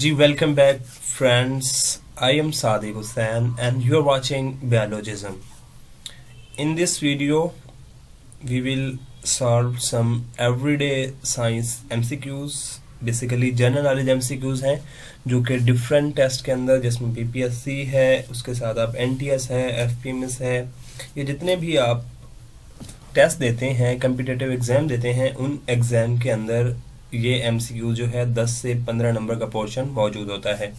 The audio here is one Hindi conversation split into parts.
Ji welcome back friends. I am Sadiq Hussain and you are watching Biologism. In this video we will solve some everyday science MCQs. Basically general knowledge MCQs हैं जो कि डिफरेंट टेस्ट के अंदर, जिसमें BPSC है, उसके साथ आप NTS है, FPMS है, ये जितने भी आप टेस्ट देते हैं, कम्पिटिटिव एग्ज़ाम देते हैं, उन एग्ज़ाम के अंदर ये MCQ जो है 10 से 15 नंबर का पोर्शन मौजूद होता है।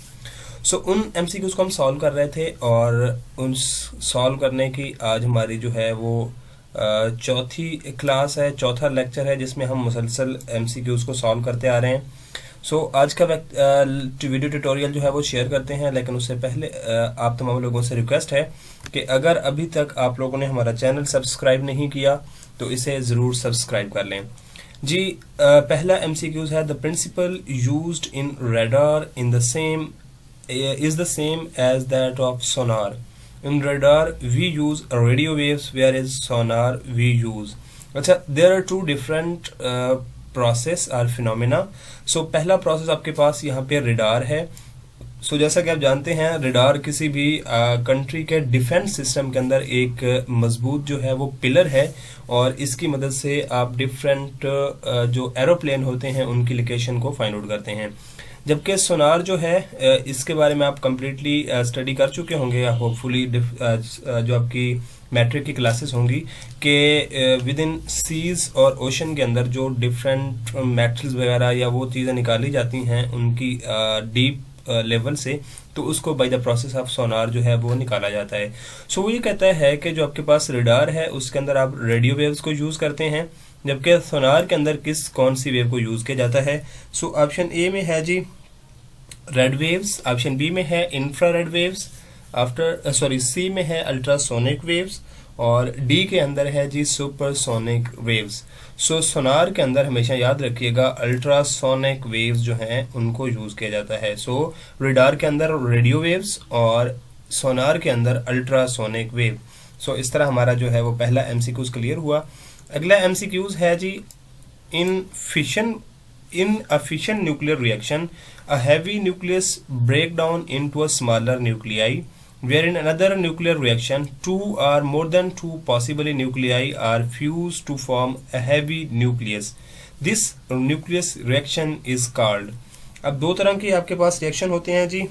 उन MCQs को हम सॉल्व कर रहे थे और उन सॉल्व करने की आज हमारी जो है वो चौथी क्लास है, चौथा लेक्चर है, जिसमें हम मुसलसल MCQs को सॉल्व करते आ रहे हैं। आज का वीडियो ट्यूटोरियल जो है वो शेयर करते हैं, लेकिन उससे पहले आप तमाम लोगों से रिक्वेस्ट है कि अगर अभी तक आप लोगों ने हमारा चैनल सब्सक्राइब नहीं किया तो इसे ज़रूर सब्सक्राइब कर लें। जी पहला MCQs है, the principle used in radar in the same is the same as that of sonar. In radar we use radio waves, whereas sonar we use. अच्छा, there are two different process or phenomena. पहला process आपके पास यहाँ पे radar है। जैसा कि आप जानते हैं, रेडार किसी भी कंट्री के डिफेंस सिस्टम के अंदर एक मजबूत जो है वो पिलर है और इसकी मदद से आप डिफरेंट जो एरोप्लेन होते हैं उनकी लोकेशन को फाइंड आउट करते हैं। जबकि सोनार जो है इसके बारे में आप कम्प्लीटली स्टडी कर चुके होंगे या होपफुली जो आपकी मैट्रिक की क्लासेस होंगी कि विद इन सीज और ओशन के अंदर जो डिफरेंट मेटल्स वगैरह या वो चीज़ें निकाली जाती हैं उनकी डीप लेवल से, तो उसको बाय द प्रोसेस ऑफ सोनार जो है वो निकाला जाता है। वो ये कहता है कि जो आपके पास रेडार है उसके अंदर आप रेडियो वेव्स को यूज़ करते हैं, जबकि सोनार के अंदर कौन सी वेव को यूज़ किया जाता है। ऑप्शन ए में है जी रेड वेव्स, ऑप्शन बी में है इंफ्रारेड वेव्स, सी में है अल्ट्रासोनिक वेव्स और डी के अंदर है जी सुपरसोनिक वेव्स। सोनार के अंदर हमेशा याद रखिएगा अल्ट्रासोनिक वेव्स जो हैं उनको यूज़ किया जाता है। रेडार के अंदर रेडियो वेव्स और सोनार के अंदर अल्ट्रासोनिक वेव। इस तरह हमारा जो है वो पहला MCQs क्लियर हुआ। अगला MCQs है जी in a fission nuclear reaction a heavy nucleus break down into a smaller nuclei, where in another nuclear reaction two or more than two possibly nuclei are fused to form a heavy nucleus. This nucleus reaction is called। अब दो तरह की आपके पास रिएक्शन होते हैं जी।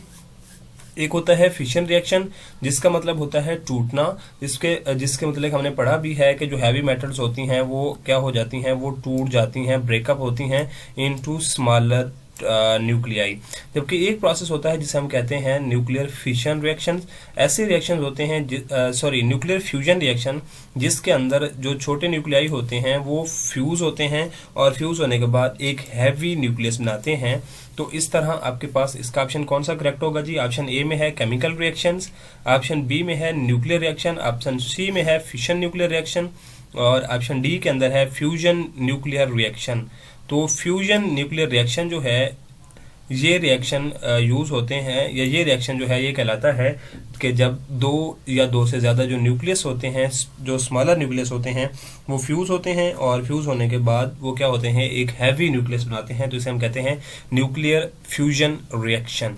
एक होता है फिशन रिएक्शन, जिसका मतलब होता है टूटना, जिसके मतलब हमने पढ़ा भी है कि जो हैवी मेटल्स होती हैं वो क्या हो जाती हैं, वो टूट जाती हैं, ब्रेकअप होती हैं इनटू स्मॉलर न्यूक्लियाई। जबकि एक प्रोसेस होता है जिसे हम कहते हैं न्यूक्लियर फिशन रिएक्शन। ऐसे रिएक्शन होते हैं न्यूक्लियर फ्यूजन रिएक्शन, जिसके अंदर जो छोटे न्यूक्लियाई होते हैं वो फ्यूज होते हैं और फ्यूज होने के बाद एक हैवी न्यूक्लियस बनाते हैं। तो इस तरह आपके पास इसका ऑप्शन कौन सा करेक्ट होगा जी? ऑप्शन ए में है केमिकल रिएक्शंस, ऑप्शन बी में है न्यूक्लियर रिएक्शन, ऑप्शन सी में है फिशन न्यूक्लियर रिएक्शन और ऑप्शन डी के अंदर है फ्यूजन न्यूक्लियर रिएक्शन। तो फ्यूजन न्यूक्लियर रिएक्शन जो है ये रिएक्शन यूज़ होते हैं, या ये रिएक्शन जो है ये कहलाता है कि जब दो या दो से ज़्यादा जो न्यूक्लियस होते हैं, जो स्मॉलर न्यूक्लियस होते हैं, वो फ्यूज़ होते हैं और फ्यूज़ होने के बाद वो क्या होते हैं, एक हैवी न्यूक्लियस बनाते हैं। तो इसे हम कहते हैं न्यूक्लियर फ्यूजन रिएक्शन।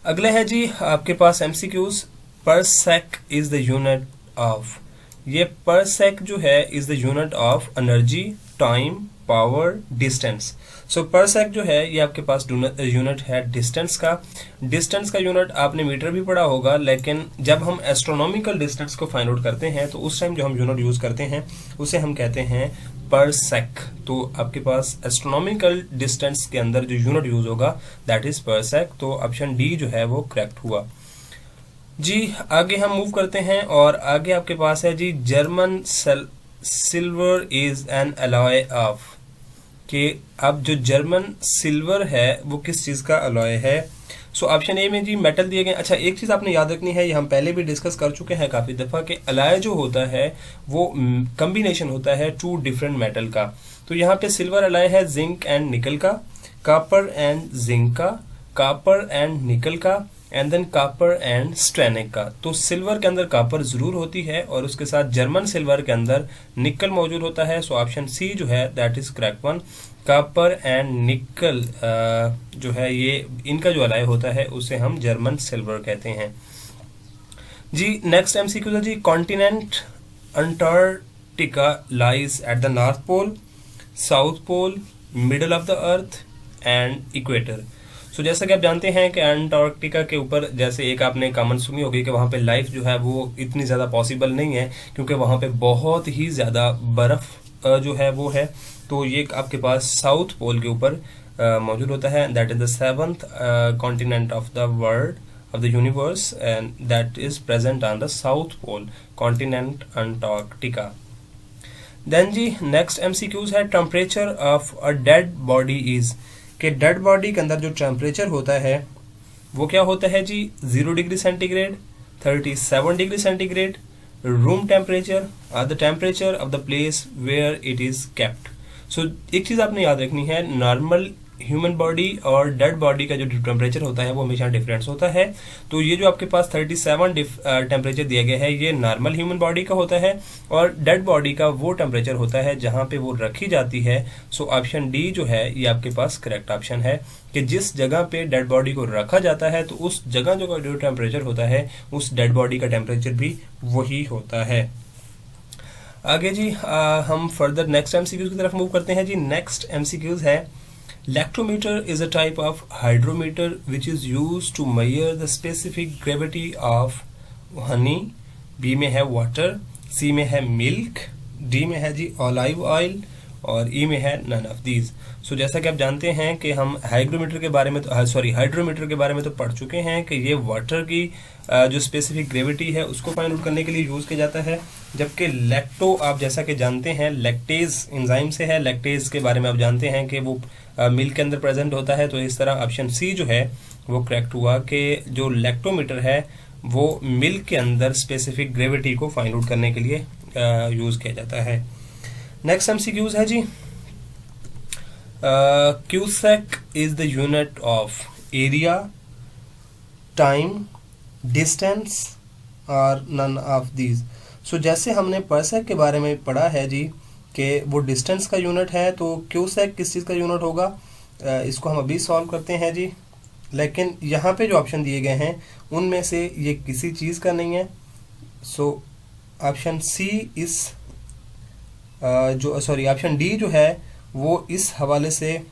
अगला है जी आपके पास MCQs, पर सेक इज़ द यूनिट ऑफ। ये पर सेक जो है is the unit of energy, time, power, distance. पर सेक जो है ये आपके पास यूनिट है डिस्टेंस का। डिस्टेंस का यूनिट आपने मीटर भी पढ़ा होगा, लेकिन जब हम एस्ट्रोनॉमिकल डिस्टेंस को फाइंड आउट करते हैं तो उस टाइम जो हम यूनिट यूज़ करते हैं उसे हम कहते हैं पर सेक। तो आपके पास एस्ट्रोनॉमिकल डिस्टेंस के अंदर जो यूनिट यूज़ होगा दैट इज़ पर सेक। तो ऑप्शन डी जो है वो करेक्ट हुआ जी। आगे हम मूव करते हैं और आगे आपके पास है जी German silver is an alloy of. कि अब जो जर्मन सिल्वर है वो किस चीज़ का अलॉय है? ऑप्शन ए में जी मेटल दिए गए। अच्छा, एक चीज़ आपने याद रखनी है, ये हम पहले भी डिस्कस कर चुके हैं काफ़ी दफ़ा, कि अलॉय जो होता है वो कम्बिनेशन होता है टू डिफरेंट मेटल का। तो यहाँ पे सिल्वर अलॉय है जिंक एंड निकल का, कॉपर एंड जिंक का, कॉपर एंड निकल का एंड देन कॉपर एंड स्ट्रेनिका। तो सिल्वर के अंदर कॉपर जरूर होती है और उसके साथ जर्मन सिल्वर के अंदर निकल मौजूद होता है। सो ऑप्शन सी जो है that is correct one. Copper and निकल जो है ये इनका जो अलाय होता है उसे हम जर्मन सिल्वर कहते हैं जी। नेक्स्ट एमसीक्यू है जी, continent Antarctica lies at the north pole, south pole, middle of the earth and equator. So जैसा कि आप जानते हैं कि अंटार्कटिका के ऊपर जैसे एक आपने कॉमन सुनी होगी कि वहाँ पे लाइफ जो है वो इतनी ज़्यादा पॉसिबल नहीं है क्योंकि वहाँ पे बहुत ही ज़्यादा बर्फ़ जो है वो है। तो ये आपके पास साउथ पोल के ऊपर मौजूद होता है। That is the seventh continent of the world of the universe and that is present on the south pole, continent Antarctica. Then ji next MCQs है temperature of a dead body is, कि dead body के अंदर जो temperature होता है वो क्या होता है जी, 0 degree centigrade, 37 degree centigrade, room temperature और the temperature of the place where it is kept. So एक चीज़ आपने याद रखनी है, नॉर्मल ह्यूमन बॉडी और डेड बॉडी का जो टेम्परेचर होता है वो हमेशा डिफरेंस होता है। तो ये जो आपके पास 37 टेम्परेचर दिया गया है ये नॉर्मल ह्यूमन बॉडी का होता है और डेड बॉडी का वो टेम्परेचर होता है जहाँ पे वो रखी जाती है। सो ऑप्शन डी जो है ये आपके पास करेक्ट ऑप्शन है कि जिस जगह पे डेड बॉडी को रखा जाता है तो उस जगह जो टेम्परेचर होता है उस डेड बॉडी का टेम्परेचर भी वही होता है। आगे जी हम फर्दर नेक्स्ट एमसीक्यूज की तरफ मूव करते हैं जी। नेक्स्ट एमसीक्यूज है Lactometer is a type of hydrometer which is used to measure the specific gravity of honey. B में है water, C में है milk, D में है जी olive oil और E में है none of these. सो जैसा कि आप जानते हैं कि हम हाइग्रोमीटर के बारे में तो हाइड्रोमीटर के बारे में तो पढ़ चुके हैं कि ये वाटर की जो स्पेसिफिक ग्रेविटी है उसको फाइंड आउट करने के लिए यूज़ किया जाता है। जबकि लैक्टो आप जैसा कि जानते हैं लैक्टेज एंजाइम से है, लैक्टेज के बारे में आप जानते हैं कि वो मिल्क के अंदर प्रेजेंट होता है। तो इस तरह ऑप्शन सी जो है वो करेक्ट हुआ कि जो लैक्टोमीटर है वो मिल्क के अंदर स्पेसिफिक ग्रेविटी को फाइंड आउट करने के लिए यूज़ किया जाता है। नेक्स्ट एमसीक्यूज है जी, cusec is the unit of area, time, distance और नन ऑफ दीज। सो जैसे हमने परसेक के बारे में पढ़ा है जी कि वो डिस्टेंस का यूनिट है, तो क्यूसेक किस चीज़ का यूनिट होगा, इसको हम अभी सॉल्व करते हैं जी। लेकिन यहाँ पे जो ऑप्शन दिए गए हैं उनमें से ये किसी चीज़ का नहीं है। सो ऑप्शन सी इस ऑप्शन डी जो है वो इस हवाले से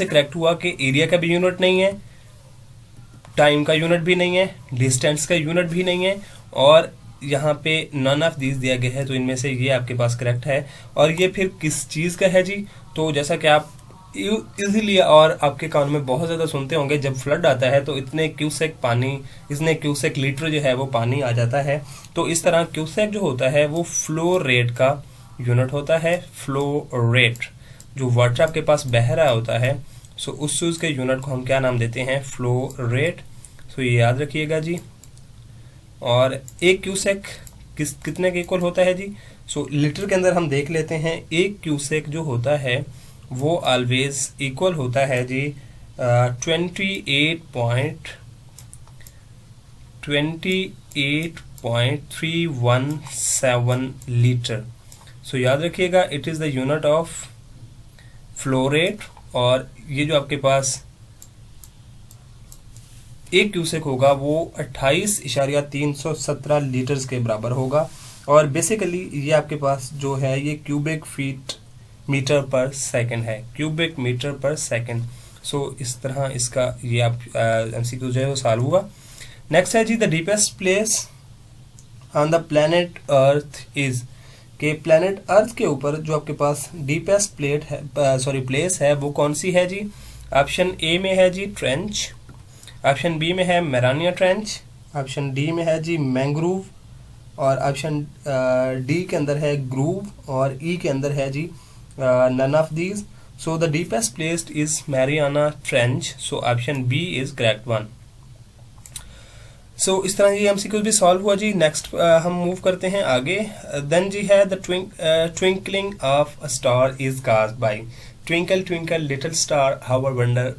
करेक्ट हुआ कि एरिया का भी यूनिट नहीं है, टाइम का यूनिट भी नहीं है, डिस्टेंस का यूनिट भी नहीं है और यहाँ पे नन ऑफ दीज दिया गया है। तो इनमें से ये आपके पास करेक्ट है। और ये फिर किस चीज़ का है जी, तो जैसा कि आप इजीली और आपके कान में बहुत ज़्यादा सुनते होंगे, जब फ्लड आता है तो इतने क्यूसेक लीटर जो है वो पानी आ जाता है। तो इस तरह क्यूसेक जो होता है वो फ्लो रेट का यूनिट होता है। फ्लो रेट जो वाटर आपके पास बह रहा होता है, सो उस चीज़ के यूनिट को हम क्या नाम देते हैं, फ्लो रेट। सो ये याद रखिएगा जी। और एक क्यूसेक कितने के इक्वल होता है जी, सो लीटर के अंदर हम देख लेते हैं। एक क्यूसेक जो होता है वो ऑलवेज इक्वल होता है जी 28.317 लीटर। सो याद रखिएगा it is the unit of flow rate. और ये जो आपके पास एक क्यूसेक होगा वो 28.317 लीटर्स के बराबर होगा। और बेसिकली ये आपके पास जो है ये क्यूबिक फीट मीटर पर सेकंड है, क्यूबिक मीटर पर सेकंड। सो इस तरह इसका ये आप एमसीक्यू जो है वो सॉल्व हुआ। नेक्स्ट है जी, the deepest place on the planet earth is, के प्लैनेट अर्थ के ऊपर जो आपके पास डीपेस्ट प्लेस है वो कौन सी है जी। ऑप्शन ए में है जी ट्रेंच, ऑप्शन बी में है मैरानिया ट्रेंच, ऑप्शन डी में है जी मैंग्रोव और ऑप्शन डी के अंदर है ग्रूव और ई के अंदर है जी none of these. So the deepest placed is Mariana Trench. So option B is correct one. So इस तरह ये एमसीक्यू भी सॉल्व हुआ जी। नेक्स्ट हम मूव करते हैं आगे। देन जी है the twinkling of a star is caused by, twinkle twinkle little star how I wonder,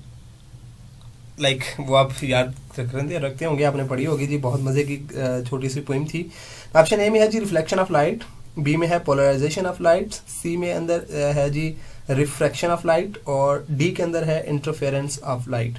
like वो आप याद रखते होंगे, आपने पढ़ी होगी जी, बहुत मज़े की छोटी सी पोइम थी। ऑप्शन ए में है जी रिफ्लेक्शन ऑफ लाइट, बी में है पोलराइजेशन ऑफ लाइट, सी में अंदर है जी रिफ्रैक्शन ऑफ लाइट, और डी के अंदर है इंटरफेरेंस ऑफ लाइट।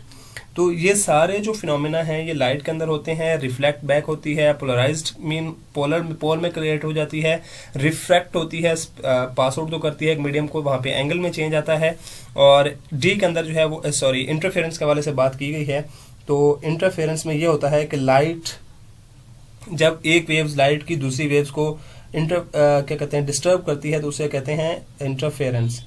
तो ये सारे जो फिनोमेना हैं ये लाइट के अंदर होते हैं। रिफ्लेक्ट बैक होती है, पोलराइज्ड मीन पोल में क्रिएट हो जाती है, रिफ्रैक्ट होती है, पास आउट तो करती है एक मीडियम को, वहाँ पे एंगल में चेंज आता है, और डी के अंदर जो है वो सॉरी इंटरफेरेंस के हवाले से बात की गई है। तो इंटरफेरेंस में ये होता है कि लाइट, जब एक वेव्स लाइट की दूसरी वेव्स को क्या कहते हैं डिस्टर्ब करती है तो उसे कहते हैं इंटरफेरेंस।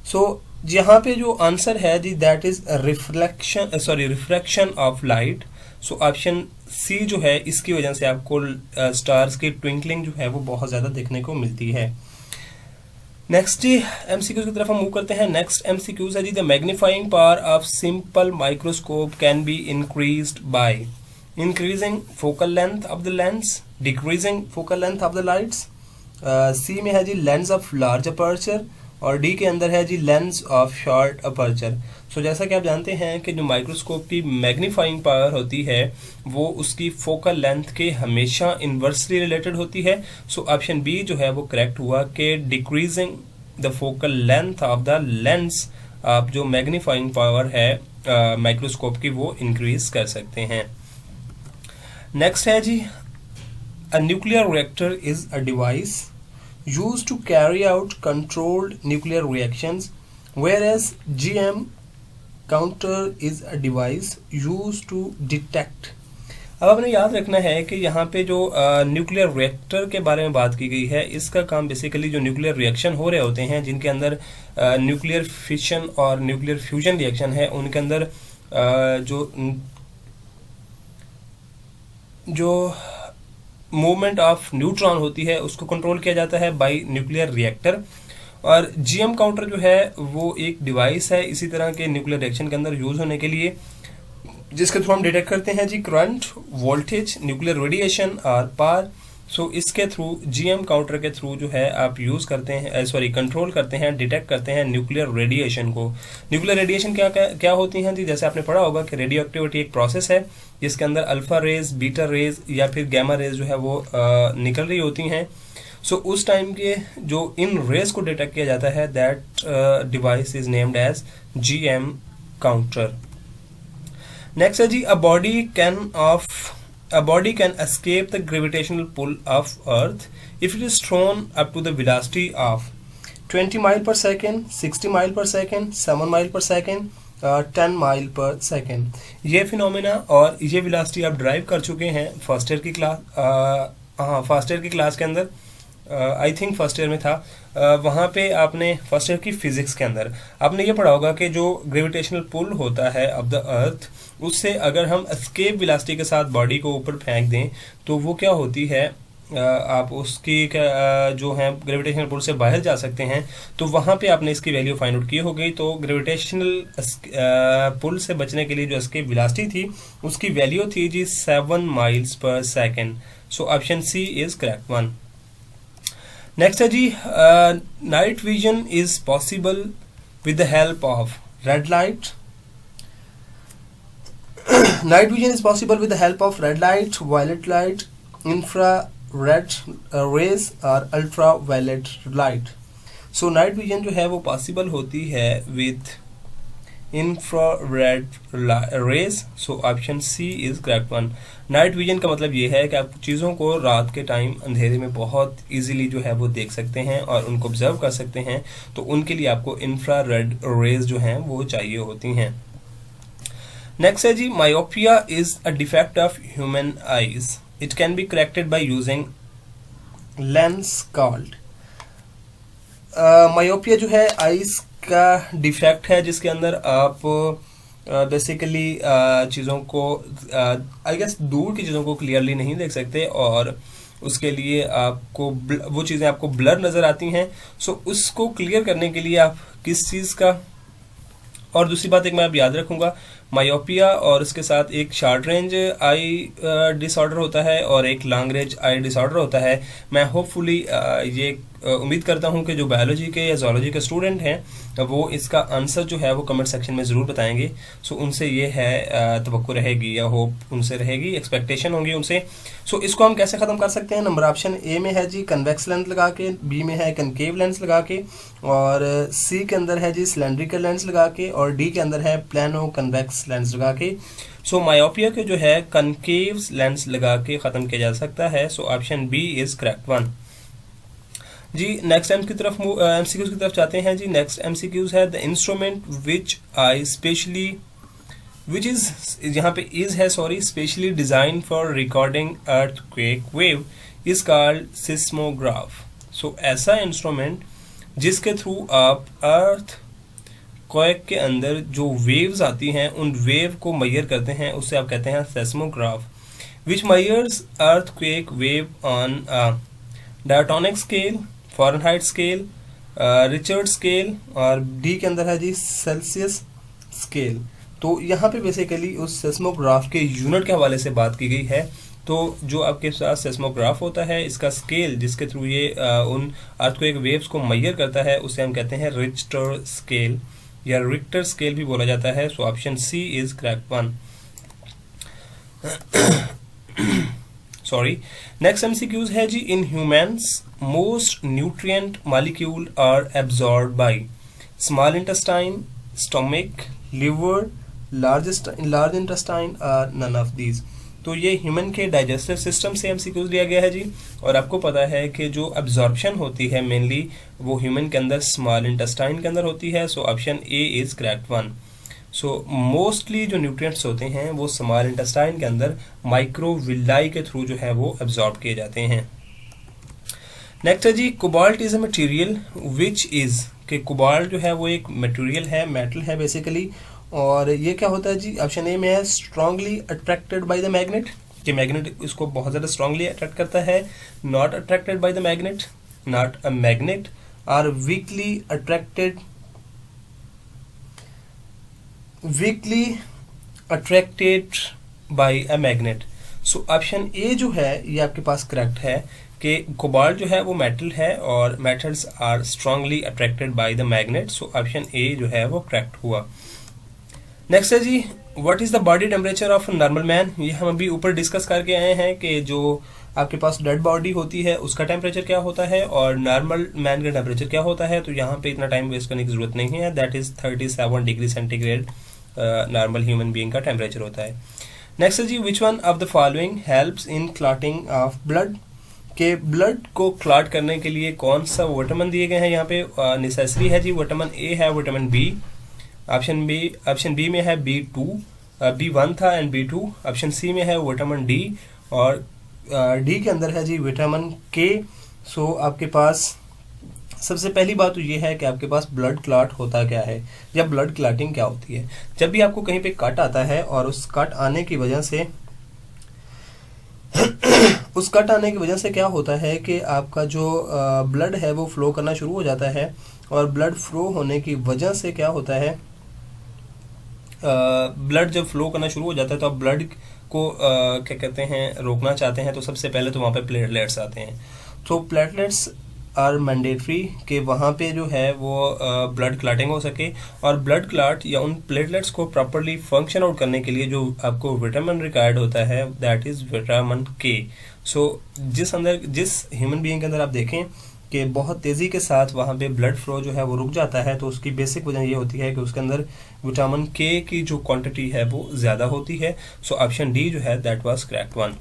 सो यहाँ पे जो आंसर है जी that is refraction of light. So option C जो है इसकी वजह से आपको स्टार्स की ट्विंकलिंग जो है वो बहुत ज़्यादा देखने को मिलती है। नेक्स्ट जी एमसीक्यूज की तरफ हम मूव करते हैं। नेक्स्ट एमसीक्यूज है जी the magnifying power of simple microscope can be increased by increasing focal length of the lens, decreasing focal length of the lights, C में है जी लेंस ऑफ लार्ज अपर्चर, और डी के अंदर है जी lens of short aperture. So जैसा कि आप जानते हैं कि जो माइक्रोस्कोप की मैग्नीफाइंग पावर होती है वो उसकी फोकल लेंथ के हमेशा इन्वर्सली रिलेटेड होती है। सो ऑप्शन बी जो है वो करेक्ट हुआ कि decreasing the focal length of the lens, आप जो मैग्नीफाइंग पावर है माइक्रोस्कोप की वो इंक्रीज कर सकते हैं। नेक्स्ट है जी a nuclear reactor is a device used to carry out controlled nuclear reactions, whereas GM counter is a device used to detect। अब आपने याद रखना है कि यहाँ पे जो न्यूक्लियर रिएक्टर के बारे में बात की गई है, इसका काम बेसिकली जो न्यूक्लियर रिएक्शन हो रहे होते हैं जिनके अंदर न्यूक्लियर फिशन और न्यूक्लियर फ्यूजन रिएक्शन है, उनके अंदर जो मूवमेंट ऑफ न्यूट्रॉन होती है उसको कंट्रोल किया जाता है बाय न्यूक्लियर रिएक्टर। और जीएम काउंटर जो है वो एक डिवाइस है इसी तरह के न्यूक्लियर रिएक्शन के अंदर यूज होने के लिए, जिसके थ्रू हम डिटेक्ट करते हैं जी करंट, वोल्टेज, न्यूक्लियर रेडिएशन और पावर। सो इसके थ्रू जीएम काउंटर के थ्रू जो है आप यूज करते हैं कंट्रोल करते हैं, डिटेक्ट करते हैं न्यूक्लियर रेडिएशन को। न्यूक्लियर रेडिएशन क्या होती हैं जी, जैसे आपने पढ़ा होगा कि रेडियो एक्टिविटी एक प्रोसेस है जिसके अंदर अल्फा रेज, बीटा रेज या फिर गैमा रेज जो है वो निकल रही होती हैं। सो उस टाइम के जो इन रेज को डिटेक्ट किया जाता है that device is named as GM counter. Next है जी a body can escape the gravitational pull of Earth if it is thrown up to the velocity of 20 mile per second, 60 mile per second, 7 mile per second, 10 mile per second। ये फिनोमेना और ये वेलोसिटी आप ड्राइव कर चुके हैं फर्स्ट ईयर की क्लास, फर्स्ट ईयर की क्लास के अंदर, आई थिंक फर्स्ट ईयर में था, वहाँ पे आपने फर्स्ट ईयर की फिजिक्स के अंदर आपने ये पढ़ा होगा कि जो ग्रेविटेशनल पुल होता है ऑफ द अर्थ, उससे अगर हम एस्केप वेलोसिटी के साथ बॉडी को ऊपर फेंक दें तो वो क्या होती है, आप उसकी जो है ग्रेविटेशनल पुल से बाहर जा सकते हैं। तो वहाँ पे आपने इसकी वैल्यू फाइंड आउट की हो गई। तो ग्रेविटेशनल पुल से बचने के लिए जो एस्केप वेलोसिटी थी उसकी वैल्यू थी जी 7 miles per second. So option C is correct one. Next है जी night vision is possible with the help of red light. Night vision is possible with the help of red light, violet light, infrared rays और ultraviolet light। So night vision जो है वो possible होती है with infrared rays। So option C is correct one। Night vision का मतलब ये है कि आप चीज़ों को रात के टाइम अंधेरे में बहुत इजीली जो है वो देख सकते हैं और उनको ऑब्जर्व कर सकते हैं। तो उनके लिए आपको इंफ्रारेड रेज जो हैं वो चाहिए होती हैं। नेक्स्ट है जी myopia is a defect of human eyes, it can be corrected by using lens called. Myopia जो है आईज का डिफेक्ट है जिसके अंदर आप बेसिकली चीज़ों को आई गेस दूर की चीज़ों को क्लियरली नहीं देख सकते और उसके लिए आपको वो चीज़ें आपको ब्लर नज़र आती हैं। सो उसको क्लियर करने के लिए आप किस चीज़ का, और दूसरी बात एक मैं आप याद रखूँगा, मायोपिया और उसके साथ एक शॉर्ट रेंज आई डिसऑर्डर होता है और एक लॉन्ग रेंज आई डिसऑर्डर होता है। मैं होपफुली ये उम्मीद करता हूँ कि जो बायोलॉजी के या ज़ूलॉजी के स्टूडेंट हैं वो इसका आंसर जो है वो कमेंट सेक्शन में ज़रूर बताएंगे। सो उनसे ये है तवक्को रहेगी या होप उनसे रहेगी, एक्सपेक्टेशन होंगी उनसे। सो इसको हम कैसे ख़त्म कर सकते हैं? नंबर ऑप्शन ए में है जी कन्वेक्स लेंस लगा के, बी में है कनकेव लेंस लगा के, और सी के अंदर है जी सिलेंड्रिकल लेंस लगा के, और डी के अंदर है प्लानो कन्वेक्स लेंस लगा के। सो मायोपिया के जो है कनकेव लेंस लगा के ख़त्म किया जा सकता है। So option B is correct one जी। नेक्स्ट एमसीक्यूज की तरफ जाते हैं जी। नेक्स्ट एमसीक्यूज है the instrument which I specially which is, यहाँ पे इज़ है sorry, specially designed for recording earthquake wave is called seismograph. So ऐसा इंस्ट्रूमेंट जिसके थ्रू आप अर्थ क्वेक के अंदर जो वेव्स आती हैं उन वेव को मेजर करते हैं, उससे आप कहते हैं seismograph. Which measures earthquake wave on diatonic scale, Fahrenheit scale, Richard scale, और डी के अंदर है जी सेल्सियस स्केल। तो यहाँ पे बेसिकली उस सेस्मोग्राफ के यूनिट के हवाले से बात की गई है। तो जो आपके साथ सेस्मोग्राफ होता है, इसका स्केल जिसके थ्रू ये उन अर्थक्वेक वेव्स को मेजर करता है, उसे हम कहते हैं रिक्टर स्केल या रिक्टर स्केल भी बोला जाता है। So option C is correct one. Sorry. Next MCQs है जी in humans most nutrient molecule are absorb by small intestine, stomach, liver, large intestine और नन ऑफ दीज। तो ये ह्यूमन के डाइजेस्टिव सिस्टम से एमसीक्यूज लिया गया है जी। और आपको पता है कि जो अब्जॉर्प्शन होती है मेनली वो ह्यूमन के अंदर स्मॉल इंटेस्टाइन के अंदर होती है। So option A is correct one. So mostly जो न्यूट्रिएंट्स होते हैं वो स्मॉल इंटेस्टाइन के अंदर माइक्रोविलाई के थ्रू जो है वो एब्जॉर्ब किए जाते हैं। नेक्स्ट है जी cobalt is a material which is, कि कोबाल्ट जो है वो एक मटेरियल है, मेटल है बेसिकली। और ये क्या होता है जी? ऑप्शन ए में है strongly attracted by the magnet, कि मैग्नेट इसको बहुत ज़्यादा स्ट्रांगली अट्रैक्ट करता है। Not attracted by the magnet, not a magnet, और weakly attracted by a magnet. So option A जो है ये आपके पास करेक्ट है कि कोबाल्ट जो है वो मेटल है और metals are strongly attracted by the magnet. So option A जो है वो करेक्ट हुआ। नेक्स्ट है जी what is the body temperature of normal man. ये हम अभी ऊपर डिस्कस करके आए हैं कि जो आपके पास डेड बॉडी होती है उसका टेम्परेचर क्या होता है और नॉर्मल मैन का टेम्परेचर क्या होता है। तो यहाँ पे इतना टाइम वेस्ट करने की जरूरत नहीं है। That is 37 degree centigrade normal human being का टेम्परेचर होता है। नेक्स्ट है जी which one of the following helps in clotting of blood, के ब्लड को क्लॉट करने के लिए कौन सा विटामिन दिए गए हैं यहाँ पे नेसेसरी है जी। विटामिन ए है विटामिन बी, ऑप्शन बी में है B2, B1 था एंड B2। ऑप्शन सी में है विटामिन डी, और डी के अंदर है जी विटामिन के। सो आपके पास सबसे पहली बात तो ये है कि आपके पास ब्लड क्लॉट होता क्या है या ब्लड क्लॉटिंग क्या होती है। जब भी आपको कहीं पे कट आता है और उस कट आने की वजह से क्या होता है कि आपका जो ब्लड है वो फ्लो करना शुरू हो जाता है, और ब्लड फ्लो होने की वजह से क्या होता है, ब्लड जब फ्लो करना शुरू हो जाता है तो आप ब्लड को क्या कहते हैं रोकना चाहते हैं। तो सबसे पहले तो वहाँ पे प्लेटलेट्स आते हैं। तो प्लेटलेट्स आर मैंडेटरी कि वहाँ पे जो है वो ब्लड क्लॉटिंग हो सके, और ब्लड क्लॉट या उन प्लेटलेट्स को प्रॉपरली फंक्शन आउट करने के लिए जो आपको विटामिन रिक्वायर्ड होता है दैट इज़ विटामिन के। सो जिस ह्यूमन बीइंग के अंदर आप देखें कि बहुत तेज़ी के साथ वहाँ पे ब्लड फ्लो जो है वो रुक जाता है, तो उसकी बेसिक वजह ये होती है कि उसके अंदर विटामिन के की जो क्वांटिटी है वो ज़्यादा होती है। सो ऑप्शन डी जो है that was correct one.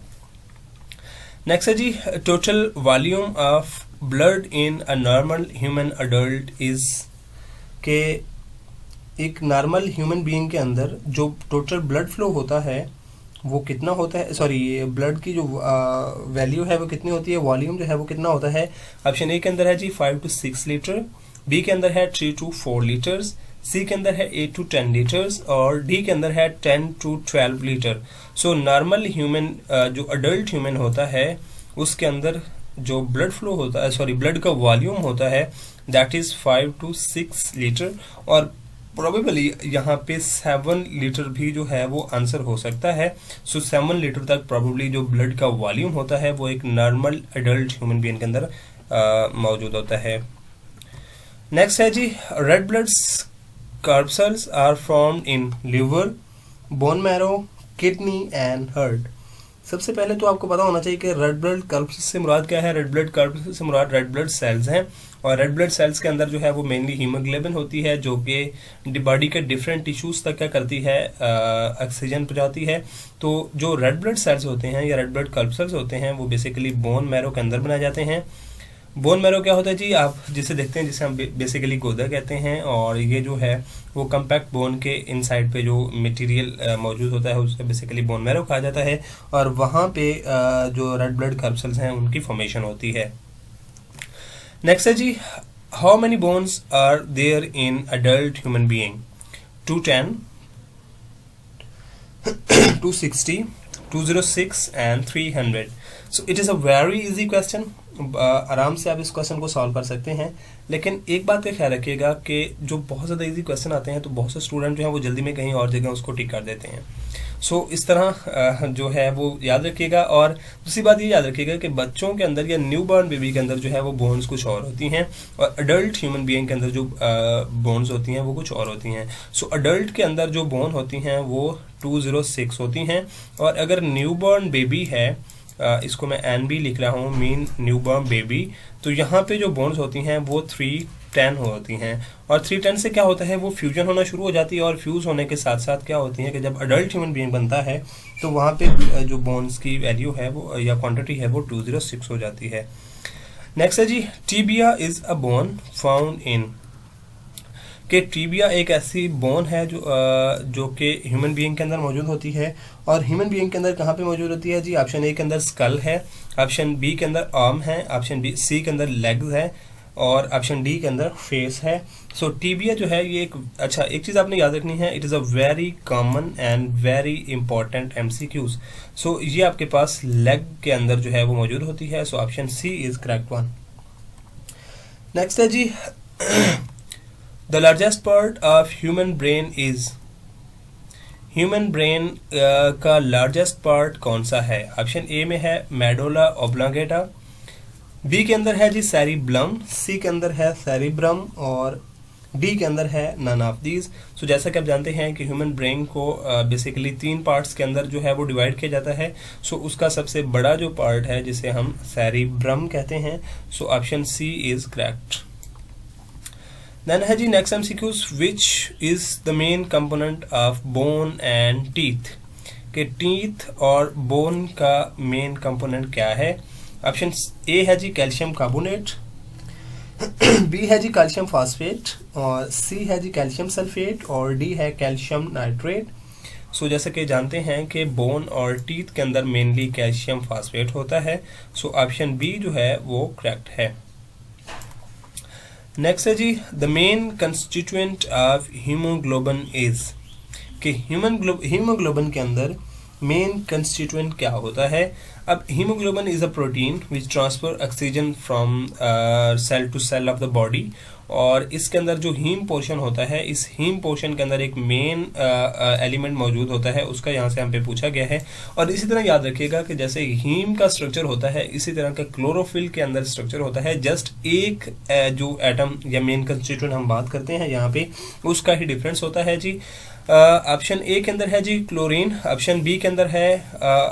Next है जी total volume of blood in a normal human adult is, के एक नॉर्मल ह्यूमन बीइंग के अंदर जो टोटल ब्लड फ्लो होता है वो कितना होता है, सॉरी ब्लड की जो वैल्यू है वो कितनी होती है, वॉल्यूम जो है वो कितना होता है। ऑप्शन ए के अंदर है जी 5 to 6 लीटर, बी के अंदर है 3 to 4 लीटर्स, सी के अंदर है 8 to 10 लीटर्स, और डी के अंदर है 10 to 12 litre. So normal human जो अडल्ट ह्यूमन होता है उसके अंदर जो ब्लड फ्लो होता है, सॉरी ब्लड का वॉल्यूम होता है दैट इज़ 5 to 6 लीटर, और प्रोबेबली यहाँ पे 7 लीटर भी जो है वो आंसर हो सकता है। सो 7 लीटर तक प्रोबेबली जो ब्लड का वॉल्यूम होता है वो एक नॉर्मल एडल्ट ह्यूमन बीइंग के अंदर मौजूद होता है। नेक्स्ट है जी, red blood corpuscles are formed in liver, bone marrow, kidney and heart. सबसे पहले तो आपको पता होना चाहिए कि रेड ब्लड corpuscles से मुराद क्या है। रेड ब्लड corpuscles से मुराद रेड ब्लड सेल्स हैं, और रेड ब्लड सेल्स के अंदर जो है वो मेनली हीमोग्लोबिन होती है, जो कि बॉडी के डिफरेंट टिश्यूज तक क्या करती है, ऑक्सीजन पहुंचाती है। तो जो रेड ब्लड सेल्स होते हैं या रेड ब्लड corpuscles होते हैं वो बेसिकली बोन मैरो के अंदर बनाए जाते हैं। बोन मैरो क्या होता है जी, आप जिसे देखते हैं जिसे हम बेसिकली गोदा कहते हैं, और ये जो है वो कम्पैक्ट बोन के इनसाइड पे जो मटेरियल मौजूद होता है उसे बेसिकली बोन मैरो कहा जाता है, और वहाँ पे जो रेड ब्लड corpuscles हैं उनकी फॉर्मेशन होती है। नेक्स्ट है जी, how many bones are there in adult human being? 210, 260, 206 and 300। So it is a very easy question. आराम से आप इस क्वेश्चन को सॉल्व कर सकते हैं, लेकिन एक बात का ख्याल रखिएगा कि जो बहुत ज़्यादा इजी क्वेश्चन आते हैं तो बहुत से स्टूडेंट जो हैं वो जल्दी में कहीं और जगह उसको टिक कर देते हैं। सो इस तरह जो है वो याद रखिएगा। और दूसरी बात ये याद रखिएगा कि बच्चों के अंदर या न्यू बॉर्न बेबी के अंदर जो है वो बोन्स कुछ और होती हैं, और अडल्ट ह्यूमन बीइंग के अंदर जो बोन्स होती हैं वो कुछ और होती हैं। सो अडल्ट के अंदर जो बोन होती हैं वो 206 होती हैं, और अगर न्यू बॉर्न बेबी है, इसको मैं NB लिख रहा हूँ, मीन न्यू बॉर्न बेबी, तो यहाँ पे जो बोन्स होती हैं वो 310 होती हैं। और 310 से क्या होता है, वो फ्यूजन होना शुरू हो जाती है, और फ्यूज होने के साथ साथ क्या होती है कि जब अडल्ट ह्यूमन बीइंग बनता है तो वहाँ पे जो बोन्स की वैल्यू है वो या क्वांटिटी है वो 206 हो जाती है। नेक्स्ट है जी, tibia is a bone found in. कि टीबिया एक ऐसी बोन है जो कि ह्यूमन बीइंग के अंदर मौजूद होती है, और ह्यूमन बीइंग के अंदर कहाँ पे मौजूद होती है जी? ऑप्शन ए के अंदर स्कल है, ऑप्शन बी के अंदर आर्म है, ऑप्शन सी के अंदर लेग्स है, और ऑप्शन डी के अंदर फेस है। सो टीबिया जो है ये एक चीज़ आपने याद रखनी है, it is a very common and very important MCQs। सो ये आपके पास लेग के अंदर जो है वो मौजूद होती है। So option C is correct one. Next है जी, the largest part of human brain is. Human brain का लार्जेस्ट पार्ट कौन सा है? ऑप्शन ए में है मेडुला ऑब्लांगेटा, बी के अंदर है जी सेरिब्लम, सी के अंदर है सेरिब्रम, और डी के अंदर है नन ऑफ दीज। सो जैसा कि आप जानते हैं कि ह्यूमन ब्रेन को बेसिकली 3 पार्ट्स के अंदर जो है वो डिवाइड किया जाता है। सो उसका सबसे बड़ा जो पार्ट है जिसे हम सेरिब्रम कहते हैं। So option C is correct. Then है जी next MCQs, which is the main component of bone and teeth. के टीथ और बोन का मेन कंपोनेंट क्या है? ऑप्शन ए है जी कैल्शियम कार्बोनेट, बी है जी कैल्शियम फास्फेट, और सी है जी कैल्शियम सल्फेट, और डी है कैल्शियम नाइट्रेट। सो जैसे कि जानते हैं कि बोन और टीथ के अंदर मेनली कैल्शियम फास्फेट होता है। सो ऑप्शन बी जो है वो करेक्ट है। नेक्स्ट है जी, the main constituent of haemoglobin is. कि हीमोग्लोबिन के अंदर मेन कंस्टिट्यूएंट क्या होता है? अब haemoglobin is a protein which transfer oxygen from cell to cell of the body, और इसके अंदर जो हीम पोर्शन होता है, इस हीम पोर्शन के अंदर एक मेन एलिमेंट मौजूद होता है, उसका यहाँ से हम पे पूछा गया है। और इसी तरह याद रखिएगा कि जैसे हीम का स्ट्रक्चर होता है इसी तरह का क्लोरोफिल के अंदर स्ट्रक्चर होता है। जस्ट एक जो एटम या मेन कंस्टिट्यूएंट हम बात करते हैं यहाँ पे उसका ही डिफरेंस होता है जी। ऑप्शन ए के अंदर है जी क्लोरीन, ऑप्शन बी के अंदर है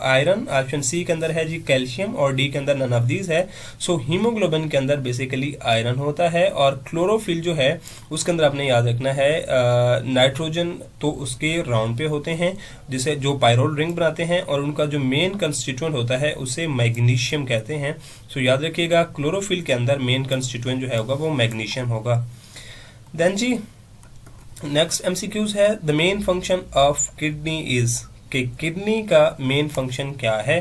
आयरन, ऑप्शन सी के अंदर है जी कैल्शियम, और डी के अंदर नन ऑफ दीज है। सो हीमोग्लोबिन के अंदर बेसिकली आयरन होता है, और क्लोरोफिल जो है उसके अंदर आपने याद रखना है नाइट्रोजन तो उसके राउंड पे होते हैं जिसे जो पायरोल रिंग बनाते हैं, और उनका जो मेन कंस्टिट्यूएंट होता है उसे मैग्नीशियम कहते हैं। सो याद रखिएगा क्लोरोफिल के अंदर मेन कंस्टिट्यूएंट जो है होगा वो मैग्नीशियम होगा। देन जी नेक्स्ट MCQs है, the main function of kidney is. कि किडनी का मेन फंक्शन क्या है?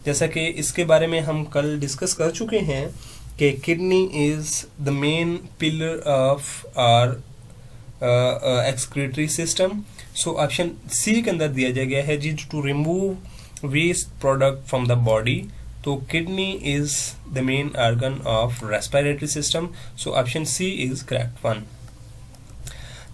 जैसा कि इसके बारे में हम कल डिस्कस कर चुके हैं कि kidney is the main pillar of our excretory system. So option C के अंदर दिया गया है जी to remove waste product from the body. तो kidney is the main organ of respiratory system. So option C is correct one.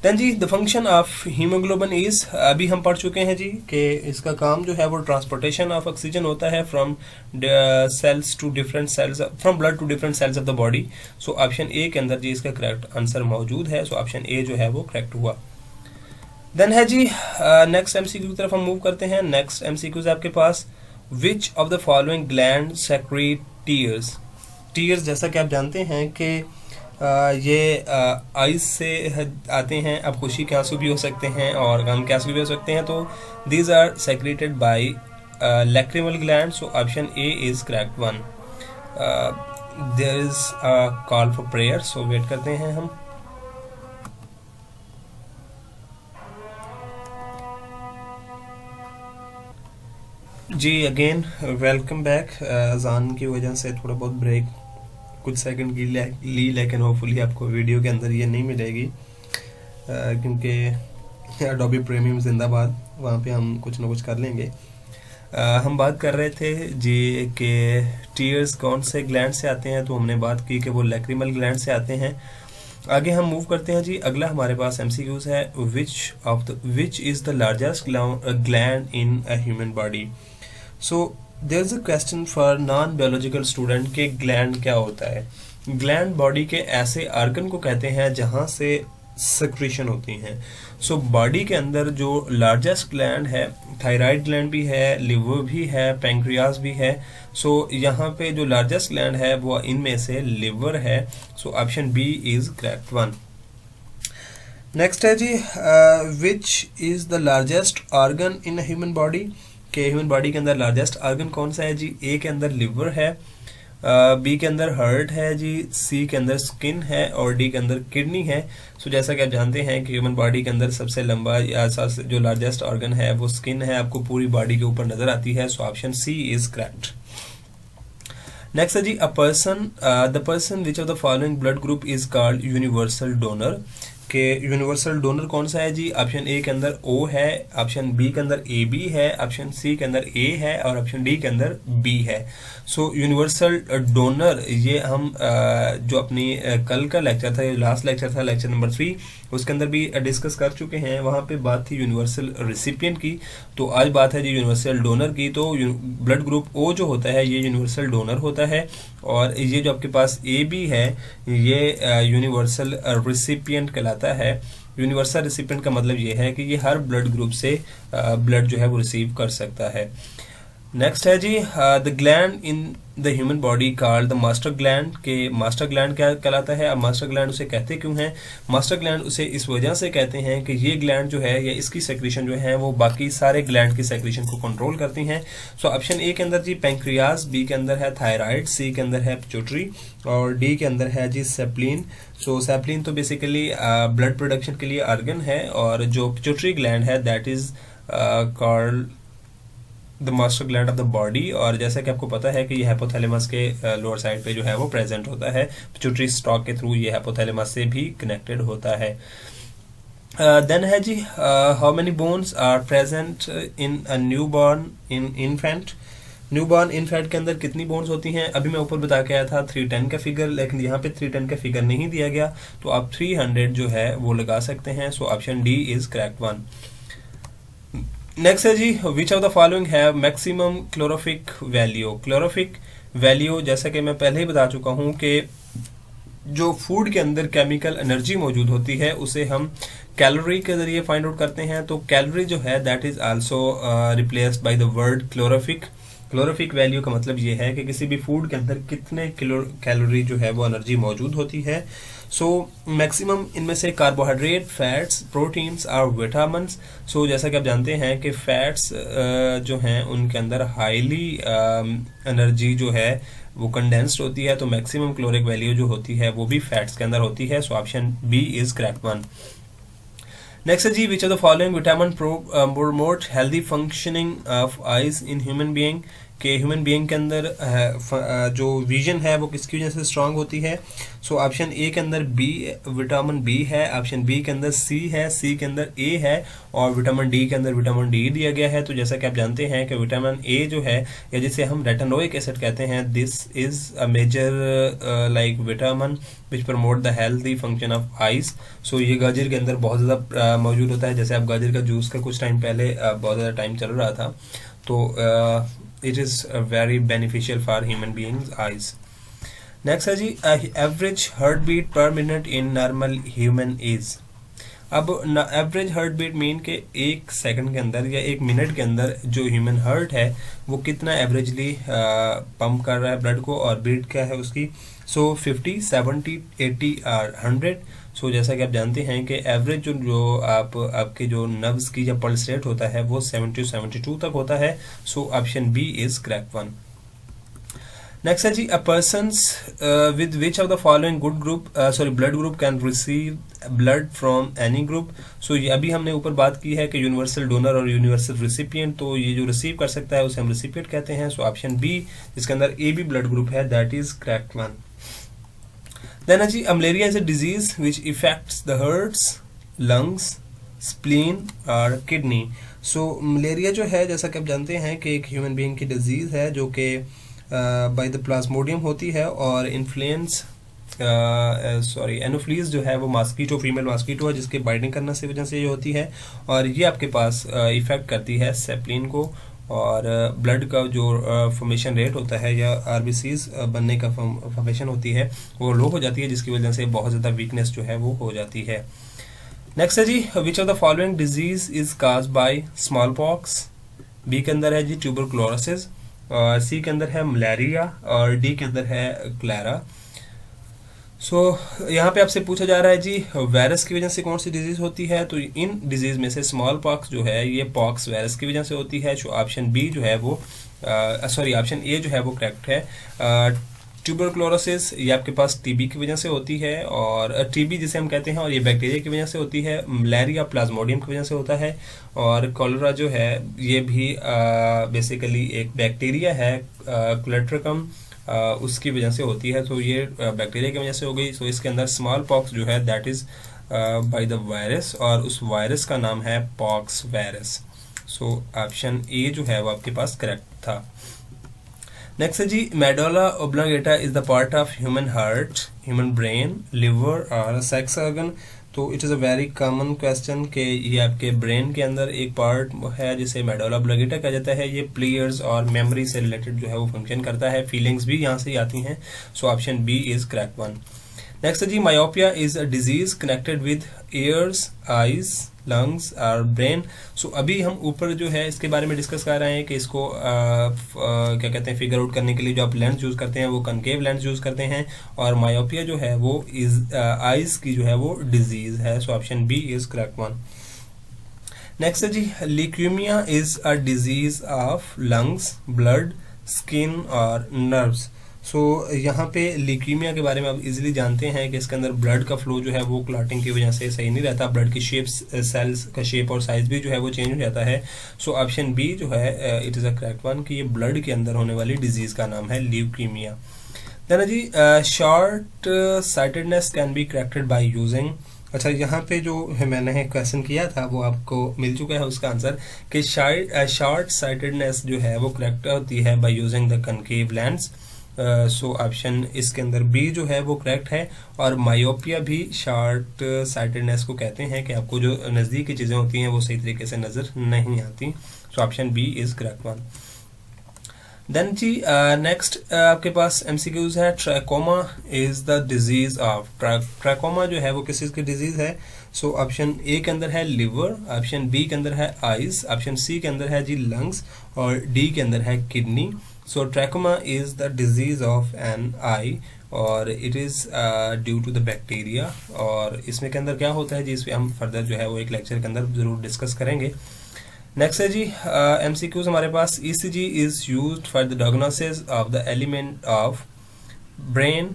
Then जी the function of haemoglobin is, अभी हम पढ़ चुके हैं जी कि इसका काम जो है वो ट्रांसपोर्टेशन ऑफ ऑक्सीजन होता है from cells to different cells, from blood to different cells of the body. So option A के अंदर जी इसका करेक्ट आंसर मौजूद है। सो ऑप्शन ए जो है वो करेक्ट हुआ। देन है जी नेक्स्ट एमसीक्यू की तरफ हम मूव करते हैं। नेक्स्ट एमसीक्यूज आपके पास, which of the following gland secrete tears. Tears जैसा कि आप जानते हैं कि ये आइज से आते हैं। अब खुशी के आंसू भी हो सकते हैं और गम के आंसू भी हो सकते हैं। तो these are secreted by lacrimal gland. So option A is correct one. There is call for prayer, so wait करते हैं हम। जी अगेन वेलकम बैक। अजान की वजह से थोड़ा बहुत ब्रेक कुछ सेकंड की ली, लेकिन होपफुली आपको वीडियो के अंदर ये नहीं मिलेगी क्योंकि एडोबी प्रीमियम जिंदाबाद, वहाँ पे हम कुछ ना कुछ कर लेंगे। हम बात कर रहे थे जी कि टीयर्स कौन से ग्लैंड से आते हैं, तो हमने बात की कि वो लैक्रिमल ग्लैंड से आते हैं। आगे हम मूव करते हैं जी। अगला हमारे पास एमसीक्यूज है, which is the largest gland in a human body. So there is a question for non biological student के ग्लैंड क्या होता है। ग्लैंड बॉडी के ऐसे आर्गन को कहते हैं जहां से सेक्रेशन होती हैं। सो बॉडी के अंदर जो लार्जेस्ट ग्लैंड है, थायराइड ग्लैंड भी है, लिवर भी है, पैंक्रियास भी है। सो यहाँ पे जो लार्जेस्ट ग्लैंड है वो इनमें से लिवर है। So option B is correct one. Next है जी, which is the largest organ in human body. के ह्यूमन बॉडी के अंदर लार्जेस्ट ऑर्गन कौन सा है जी। ए के अंदर लिवर है, बी के अंदर हार्ट है जी, सी के अंदर स्किन है और डी के अंदर किडनी है। सो जैसा कि आप जानते हैं कि ह्यूमन बॉडी के अंदर सबसे लंबा या जो लार्जेस्ट ऑर्गन है वो स्किन है, आपको पूरी बॉडी के ऊपर नजर आती है। So option C is correct. Next है जी, the person which of the following blood group is called universal donor. के यूनिवर्सल डोनर कौन सा है जी। ऑप्शन ए के अंदर ओ है, ऑप्शन बी के अंदर ए बी है, ऑप्शन सी के अंदर ए है और ऑप्शन डी के अंदर बी है। सो यूनिवर्सल डोनर ये हम जो अपनी कल का लेक्चर था, लास्ट लेक्चर था लेक्चर नंबर 3, उसके अंदर भी डिस्कस कर चुके हैं। वहाँ पे बात थी यूनिवर्सल रिसिपिएंट की, तो आज बात है जी यूनिवर्सल डोनर की। तो ब्लड ग्रुप ओ जो होता है ये यूनिवर्सल डोनर होता है और ये जो आपके पास ए बी है ये यूनिवर्सल रिसिपिएंट कहलाता है। यूनिवर्सल रिसिपिएंट का मतलब ये है कि ये हर ब्लड ग्रुप से ब्लड जो है वो रिसीव कर सकता है। नेक्स्ट है जी, the gland in the human body called the master gland. के मास्टर ग्लैंड क्या कहलाता है। अब मास्टर ग्लैंड उसे कहते क्यों हैं। मास्टर ग्लैंड उसे इस वजह से कहते हैं कि ये ग्लैंड जो है या इसकी सेक्रेशन जो है वो बाकी सारे ग्लैंड की सेक्रेशन को कंट्रोल करती हैं। सो ऑप्शन ए के अंदर जी पैंक्रियास, बी के अंदर है थायराइड, सी के अंदर है पिट्यूटरी और डी के अंदर है जी सेप्लिन। सो सेप्लिन तो बेसिकली ब्लड प्रोडक्शन के लिए ऑर्गन है और जो पिट्यूटरी ग्लैंड है that is called the master gland of the body. और जैसा कि आपको पता है कि ये हाइपोथैलेमस के लोअर साइड पे जो है वो प्रेजेंट होता है। पिट्यूटरी स्टॉक के थ्रू ये हाइपोथैलेमस से भी कनेक्टेड होता है। देन है जी, how many bones are present in a newborn infant. Newborn infant के अंदर कितनी बोन्स होती हैं। अभी मैं ऊपर बता के आया था 310 का फिगर, लेकिन यहाँ पे 310 का फिगर नहीं दिया गया, तो आप 300 जो है वो लगा सकते हैं। So option D is correct one. Next है जी, which of the following have maximum calorific value. Calorific value जैसा कि मैं पहले ही बता चुका हूं कि जो फूड के अंदर केमिकल एनर्जी मौजूद होती है उसे हम कैलोरी के जरिए फाइंड आउट करते हैं। तो कैलोरी जो है that is also replaced by the word calorific. Calorific value का मतलब ये है कि किसी भी फूड के अंदर कितने कैलोरी जो है वो एनर्जी मौजूद होती है। सो मैक्सिमम इनमें से कार्बोहाइड्रेट, फैट्स, प्रोटीन्स और विटामिन्स। सो जैसा कि आप जानते हैं कि फैट्स जो हैं उनके अंदर हाईली एनर्जी जो है वो कंडेंस्ड होती है, तो मैक्सिमम क्लोरिक वैल्यू जो होती है वो भी फैट्स के अंदर होती है। So option B is correct one. Next है जी, which of the following vitamin promote healthy functioning of eyes in human being. कि ह्यूमन बीइंग के अंदर जो विजन है वो किसकी वजह से स्ट्रांग होती है। सो ऑप्शन ए के अंदर बी, विटामिन बी है, ऑप्शन बी के अंदर सी है, सी के अंदर ए है, और विटामिन डी के अंदर विटामिन डी दिया गया है। तो जैसा कि आप जानते हैं कि विटामिन ए जो है, या जिसे हम रेटिनोइक एसिड कहते हैं, this is a major like vitamin which promote the healthy function of eyes. So ये गाजर के अंदर बहुत ज़्यादा मौजूद होता है। जैसे आप गाजर का जूस का कुछ टाइम पहले बहुत ज़्यादा टाइम चल रहा था, तो it is very beneficial for human beings eyes. Next है जी average heart beat per minute in normal human is. अब एवरेज हार्ट बीट मीन के एक सेकंड के अंदर या एक मिनट के अंदर जो ह्यूमन हार्ट है वो कितना एवरेजली पंप कर रहा है ब्लड को, और बीट क्या है उसकी। सो 50, 70, 80 और 100। सो जैसा कि आप जानते हैं कि एवरेज जो आपके जो नर्व्स की जब पल्स रेट होता है वो 70 72 तक होता है। So option B is correct one. Next है जी a persons with which of the following good group blood group can receive blood from any group. So ये अभी हमने ऊपर बात की है कि यूनिवर्सल डोनर और यूनिवर्सल रिसिपिएंट, तो ये जो रिसीव कर सकता है उसे हम रिसिपिएंट कहते हैं। सो ऑप्शन बी जिसके अंदर ए बी ब्लड ग्रुप है, that is correct one. Then जी malaria is a disease which affects the hearts, lungs, spleen और kidney. So malaria जो है, जैसा कि आप जानते हैं कि एक ह्यूमन बीइंग की डिजीज़ है जो कि बाय द प्लाज्मोडियम होती है, और इन्फ्लुएंस एनोफ्लीज जो है वो मास्कीटो, फीमेल मास्कीटो है जिसके बाइटिंग करने से वजह से ये होती है, और ये आपके पास इफेक्ट करती है सेप्लिन को, और ब्लड का जो फॉर्मेशन रेट होता है या आरबीसीज बनने का फॉर्मेशन होती है वो लो हो जाती है, जिसकी वजह से बहुत ज़्यादा वीकनेस जो है वो हो जाती है। नेक्स्ट है जी which of the following disease is cause by small pox. B के अंदर है जी ट्यूबरक्लोसिस, और सी के अंदर है मलेरिया, और डी के अंदर है क्लेरा। सो यहाँ पे आपसे पूछा जा रहा है जी वायरस की वजह से कौन सी डिजीज होती है, तो इन डिजीज में से स्मॉल पॉक्स जो है ये पॉक्स वायरस की वजह से होती है। सो ऑप्शन बी जो है वो ऑप्शन ए जो है वो करेक्ट है। ट्यूबरक्लोसिस ये आपके पास टीबी की वजह से होती है, और टीबी जिसे हम कहते हैं, और ये बैक्टीरिया की वजह से होती है। मलेरिया प्लाज्मोडियम की वजह से होता है, और कॉलरा जो है ये भी बेसिकली एक बैक्टीरिया है, क्लेट्रिकम उसकी वजह से होती है। तो ये बैक्टीरिया की वजह से हो गई। सो इसके अंदर स्मॉल पॉक्स जो है that is by the virus, और उस वायरस का नाम है pox virus. So option A जो है वो आपके पास करेक्ट था। नेक्स्ट है जी medulla oblongata is the part of human heart, human brain, liver और सेक्स ऑर्गन। तो it is a very common question कि ये आपके ब्रेन के अंदर एक पार्ट है जिसे मेडुला ऑब्लांगेटा कहा जाता है। ये प्लेयर्स और मेमोरी से रिलेटेड जो है वो फंक्शन करता है, फीलिंग्स भी यहाँ से ही आती हैं। So option B is correct one. Next जी myopia is a disease connected with ears, eyes, lungs और ब्रेन। सो अभी हम ऊपर जो है इसके बारे में डिस्कस कर रहे हैं कि इसको क्या कहते हैं फिगर आउट करने के लिए जो आप लेंस यूज़ करते हैं वो कनकेव लेंस यूज़ करते हैं, और मायोपिया जो है वो इज आइज की जो है वो डिजीज है। So option B is correct one. Next है जी leukemia is a disease of lungs, blood, skin और नर्व्स। सो यहाँ पे ल्यूकीमिया के बारे में आप इजीली जानते हैं कि इसके अंदर ब्लड का फ्लो जो है वो क्लॉटिंग की वजह से सही नहीं रहता, ब्लड की शेप, सेल्स का शेप और साइज भी जो है वो चेंज हो जाता है। सो ऑप्शन बी जो है it is a correct one कि ये ब्लड के अंदर होने वाली डिजीज़ का नाम है ल्यूकीमिया। देन जी short sightedness can be corrected by using. अच्छा यहाँ पे जो मैंने क्वेश्चन किया था वो आपको मिल चुका है उसका आंसर कि शॉर्ट साइटेडनेस जो है वो करेक्ट होती है by using the concave lens. So option इसके अंदर बी जो है वो करेक्ट है, और मायोपिया भी शॉर्ट साइटेडनेस को कहते हैं कि आपको जो नज़दीक की चीज़ें होती हैं वो सही तरीके से नज़र नहीं आती। So option B is correct one. Then जी नेक्स्ट आपके पास एमसीक्यूज है trachoma is the disease of. Trachoma जो है वो किस चीज़ की डिजीज़ है। सो ऑप्शन ए के अंदर है लिवर, ऑप्शन बी के अंदर है आइज, ऑप्शन सी के अंदर है जी लंग्स, और डी के अंदर है kidney. So trachoma is the disease of an eye और it is due to the bacteria। और इसमें के अंदर क्या होता है जी, इस पर हम फर्दर जो है वो एक लेक्चर के अंदर ज़रूर डिस्कस करेंगे। नेक्स्ट है जी MCQs हमारे पास ECG is used for the diagnosis of the element of brain,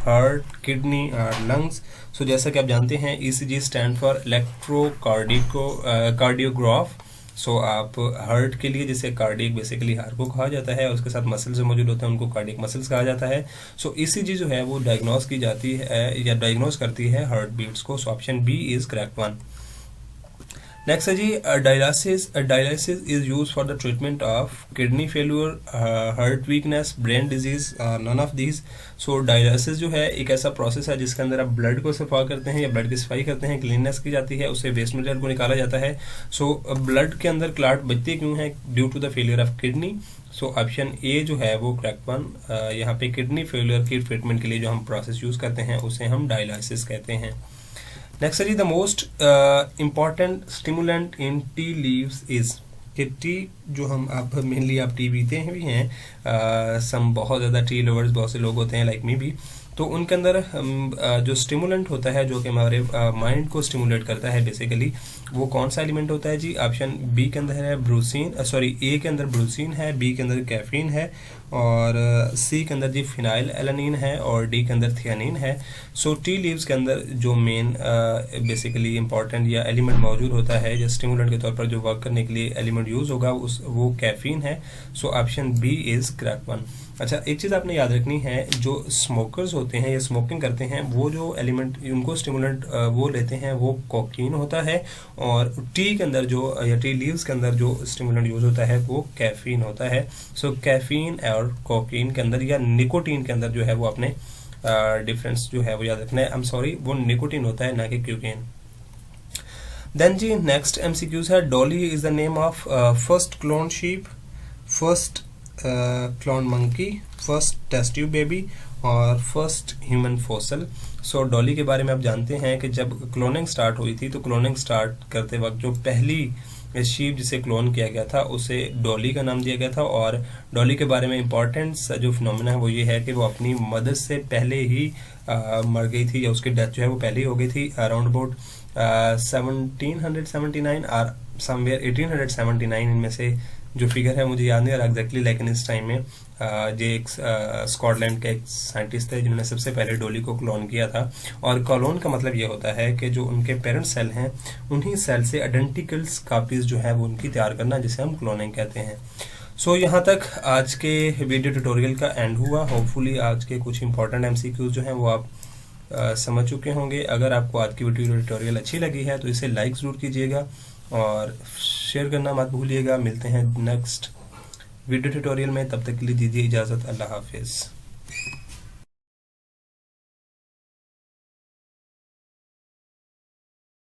heart, kidney और lungs। सो जैसा कि आप जानते हैं ECG stand for electrocardiograph, सो आप हार्ट के लिए, जैसे कार्डियक बेसिकली हार्ट को कहा जाता है, उसके साथ मसल्स जो मौजूद होते हैं उनको कार्डियक मसल्स कहा जाता है। सो ईसीजी जो है वो डायग्नोस की जाती है या डायग्नोस करती है हार्ट बीट्स को। So option B is correct one. Next है जी dialysis. Dialysis is use for the treatment of kidney failure, heart weakness, brain disease, none of these. So dialysis जो है एक ऐसा प्रोसेस है जिसके अंदर आप ब्लड को सफा करते हैं या ब्लड की सफाई करते हैं, क्लीननेस की जाती है, उससे वेस्ट मटेरियल को निकाला जाता है। सो ब्लड के अंदर क्लॉट बचते क्यों है? Due to the failure of kidney. So option A जो है वो करेक्ट वन। यहाँ पे किडनी फेलियर की ट्रीटमेंट के लिए जो हम प्रोसेस यूज करते हैं उसे हम डायलिसिस कहते हैं। नेक्स्ट है जी the most important stimulant in tea leaves is. कि टी जो हम आप मेनली आप टी पीते हैं भी हैं, सम बहुत ज़्यादा टी लवर्स बहुत से लोग होते हैं लाइक मी भी। तो उनके अंदर जो स्टिमुलेंट होता है जो कि हमारे माइंड को स्टिमुलेट करता है बेसिकली, वो कौन सा एलिमेंट होता है जी? ऑप्शन बी के अंदर है ब्रूसीन, सॉरी ए के अंदर ब्रूसीन है, बी के अंदर कैफीन है, और सी के अंदर जी फिनाइल एलानिन है, और डी के अंदर थियानिन है। सो टी लीव्स के अंदर जो मेन बेसिकली इंपॉर्टेंट या एलिमेंट मौजूद होता है या स्टिमुलेंट के तौर पर जो वर्क करने के लिए एलिमेंट यूज होगा वो कैफीन है। So option B is correct one. अच्छा, एक चीज़ आपने याद रखनी है, जो स्मोकर्स होते हैं या स्मोकिंग करते हैं वो जो एलिमेंट उनको स्टिमुलेंट वो लेते हैं वो कोकीन होता है, और टी के अंदर जो या टी लीव्स के अंदर जो स्टिमुलेंट यूज होता है वो कैफीन होता है। सो कैफीन और कोकीन के अंदर या निकोटीन के अंदर जो है वो अपने डिफरेंस जो है वो याद रखना है। आई एम सॉरी, वो निकोटीन होता है ना कि क्यूकेन। देन जी नेक्स्ट एमसीक्यूज है, Dolly is the name of first clone sheep, first clone monkey, first test tube baby और फर्स्ट ह्यूमन फॉसल। सो डॉली के बारे में आप जानते हैं कि जब क्लोनिंग स्टार्ट हुई थी तो क्लोनिंग स्टार्ट करते वक्त जो पहली शीप जिसे क्लोन किया गया था उसे डॉली का नाम दिया गया था। और डॉली के बारे में इम्पॉर्टेंट जो फिनोमेना है वो ये है कि वो अपनी मदर से पहले ही मर गई थी, या उसकी डेथ जो है वो पहले ही हो गई थी अराउंड अबाउट 1779 और समवेयर 1879, इनमें से जो फिगर है मुझे याद नहीं आ रहा एग्जैक्टली, लेकिन इस टाइम में जो एक स्कॉटलैंड के एक साइंटिस्ट थे जिन्होंने सबसे पहले डॉली को क्लोन किया था। और क्लोन का मतलब ये होता है कि जो उनके पेरेंट सेल हैं उन्हीं सेल से आइडेंटिकल्स कापीज जो है वो उनकी तैयार करना, जिसे हम क्लोनिंग कहते हैं। सो यहाँ तक आज के वीडियो ट्यूटोरियल का एंड हुआ। होपफुली आज के कुछ इंपॉर्टेंट एमसीक्यूज जो हैं वो आप समझ चुके होंगे। अगर आपको आज की वीडियो ट्यूटोरियल अच्छी लगी है तो इसे लाइक ज़रूर कीजिएगा और शेयर करना मत भूलिएगा। मिलते हैं नेक्स्ट वीडियो ट्यूटोरियल में, तब तक के लिए दीजिए इजाज़त। अल्लाह हाफिज़।